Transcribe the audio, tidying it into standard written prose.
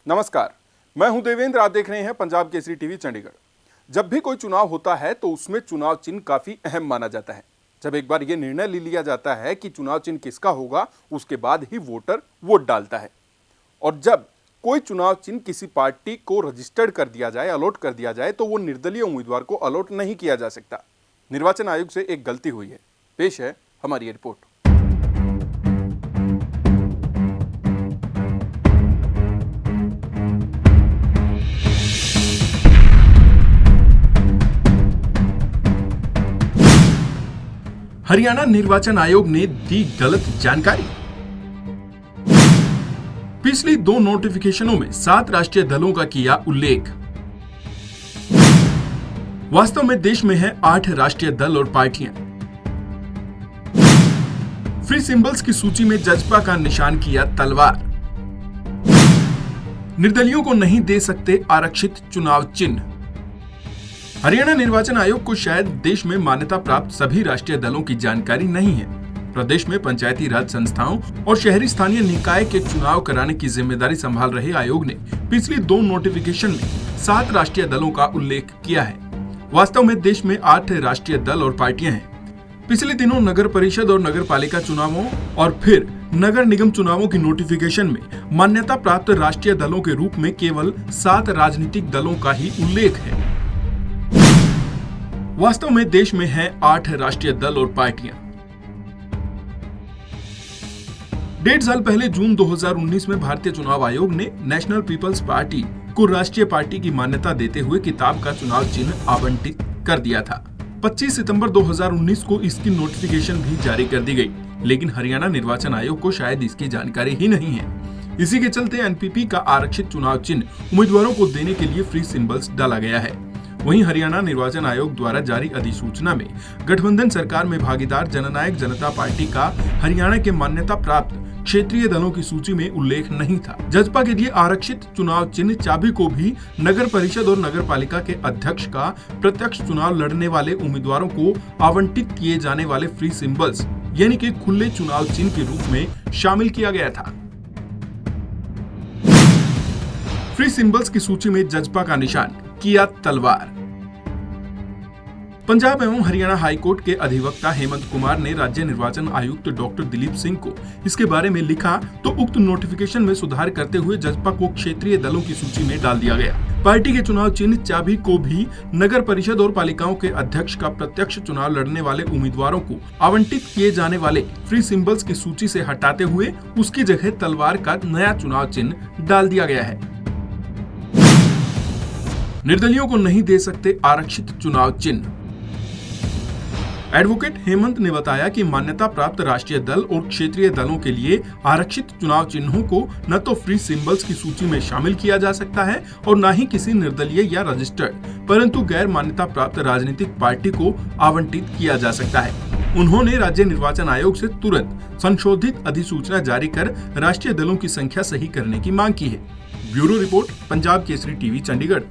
नमस्कार, मैं हूं देवेंद्र। आप देख रहे हैं पंजाब केसरी टीवी चंडीगढ़। जब भी कोई चुनाव होता है तो उसमें चुनाव चिन्ह काफी अहम माना जाता है। जब एक बार यह निर्णय ले लिया जाता है कि चुनाव चिन्ह किसका होगा, उसके बाद ही वोटर वोट डालता है। और जब कोई चुनाव चिन्ह किसी पार्टी को रजिस्टर्ड कर दिया जाए, अलॉट कर दिया जाए, तो वो निर्दलीय उम्मीदवार को अलॉट नहीं किया जा सकता। निर्वाचन आयोग से एक गलती हुई है। पेश है हमारी ये रिपोर्ट। हरियाणा निर्वाचन आयोग ने दी गलत जानकारी। पिछली 2 नोटिफिकेशनों में 7 राष्ट्रीय दलों का किया उल्लेख। वास्तव में देश में है 8 राष्ट्रीय दल और पार्टियां। फ्री सिंबल्स की सूची में जजपा का निशान किया तलवार। निर्दलियों को नहीं दे सकते आरक्षित चुनाव चिन्ह। हरियाणा निर्वाचन आयोग को शायद देश में मान्यता प्राप्त सभी राष्ट्रीय दलों की जानकारी नहीं है। प्रदेश में पंचायती राज संस्थाओं और शहरी स्थानीय निकाय के चुनाव कराने की जिम्मेदारी संभाल रहे आयोग ने पिछली 2 नोटिफिकेशन में 7 राष्ट्रीय दलों का उल्लेख किया है। वास्तव में देश में 8 राष्ट्रीय दल और पार्टियां हैं। पिछले दिनों नगर परिषद और नगर पालिका चुनावों और फिर नगर निगम चुनावों की नोटिफिकेशन में मान्यता प्राप्त राष्ट्रीय दलों के रूप में केवल 7 राजनीतिक दलों का ही उल्लेख है। वास्तव में देश में है 8 राष्ट्रीय दल और पार्टियां। 1.5 साल पहले जून 2019 में भारतीय चुनाव आयोग ने नेशनल पीपल्स पार्टी को राष्ट्रीय पार्टी की मान्यता देते हुए किताब का चुनाव चिन्ह आवंटित कर दिया था। 25 सितंबर 2019 को इसकी नोटिफिकेशन भी जारी कर दी गई, लेकिन हरियाणा निर्वाचन आयोग को शायद इसकी जानकारी ही नहीं है। इसी के चलते एनपीपी का आरक्षित चुनाव चिन्ह उम्मीदवारों को देने के लिए फ्री सिंबल्स डाला गया है। वहीं हरियाणा निर्वाचन आयोग द्वारा जारी अधिसूचना में गठबंधन सरकार में भागीदार जननायक जनता पार्टी का हरियाणा के मान्यता प्राप्त क्षेत्रीय दलों की सूची में उल्लेख नहीं था। जजपा के लिए आरक्षित चुनाव चिन्ह चाबी को भी नगर परिषद और नगर पालिका के अध्यक्ष का प्रत्यक्ष चुनाव लड़ने वाले उम्मीदवारों को आवंटित किए जाने वाले फ्री सिंबल्स यानी कि खुले चुनाव चिन्ह के रूप में शामिल किया गया था। फ्री सिंबल्स की सूची में जजपा का निशान किया तलवार। पंजाब एवं हरियाणा हाईकोर्ट के अधिवक्ता हेमंत कुमार ने राज्य निर्वाचन आयुक्त डॉक्टर दिलीप सिंह को इसके बारे में लिखा तो उक्त नोटिफिकेशन में सुधार करते हुए जजपा को क्षेत्रीय दलों की सूची में डाल दिया गया। पार्टी के चुनाव चिन्ह चाबी को भी नगर परिषद और पालिकाओं के अध्यक्ष का प्रत्यक्ष चुनाव लड़ने वाले उम्मीदवारों को आवंटित किए जाने वाले फ्री सिंबल्स की सूची से हटाते हुए उसकी जगह तलवार का नया चुनाव चिन्ह डाल दिया गया है। निर्दलियों को नहीं दे सकते आरक्षित चुनाव चिन्ह। एडवोकेट हेमंत ने बताया कि मान्यता प्राप्त राष्ट्रीय दल और क्षेत्रीय दलों के लिए आरक्षित चुनाव चिन्हों को न तो फ्री सिंबल्स की सूची में शामिल किया जा सकता है और न ही किसी निर्दलीय या रजिस्टर्ड परंतु गैर मान्यता प्राप्त राजनीतिक पार्टी को आवंटित किया जा सकता है। उन्होंने राज्य निर्वाचन आयोग से तुरंत संशोधित अधिसूचना जारी कर राष्ट्रीय दलों की संख्या सही करने की मांग की है। Bureau report, Punjab Kesari TV Chandigarh.